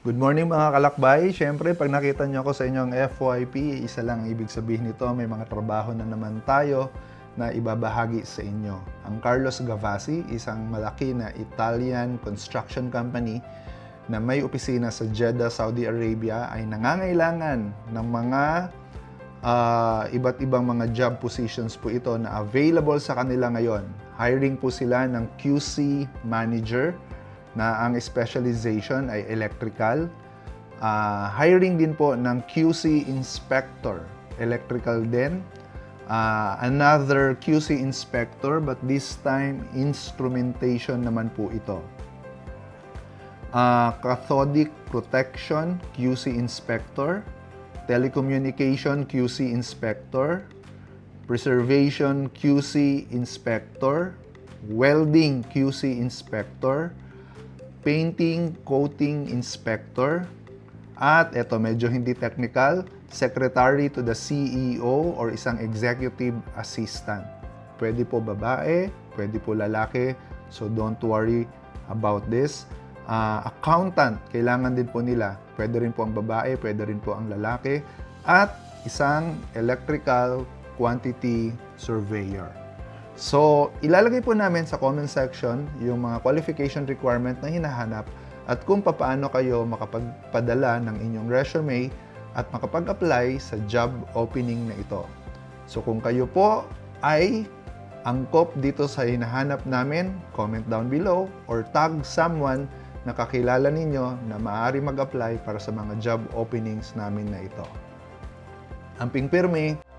Good morning mga kalakbay. Siyempre, pag nakita nyo ako sa inyong FYP, isa lang ibig sabihin nito, may mga trabaho na naman tayo na ibabahagi sa inyo. Ang Carlos Gavasi, isang malaki na Italian construction company na may opisina sa Jeddah, Saudi Arabia, ay nangangailangan ng mga iba't ibang mga job positions po ito na available sa kanila ngayon. Hiring po sila ng QC manager, na ang specialization ay electrical. Hiring din po ng QC inspector, electrical din. Another QC inspector, but this time instrumentation naman po ito. Cathodic protection, QC inspector. Telecommunication, QC inspector. Preservation, QC inspector. Welding, QC inspector. Painting, coating inspector, at ito medyo hindi technical, secretary to the CEO or isang executive assistant. Pwede po babae, pwede po lalaki, so don't worry about this. Accountant, kailangan din po nila. Pwede rin po ang babae, pwede rin po ang lalaki, at isang electrical quantity surveyor. So, ilalagay po namin sa comment section yung mga qualification requirement na hinahanap at kung paano kayo makapagpadala ng inyong resume at makapag-apply sa job opening na ito. So, kung kayo po ay angkop dito sa hinahanap namin, comment down below or tag someone na kakilala ninyo na maaari mag-apply para sa mga job openings namin na ito. Amping pirmi!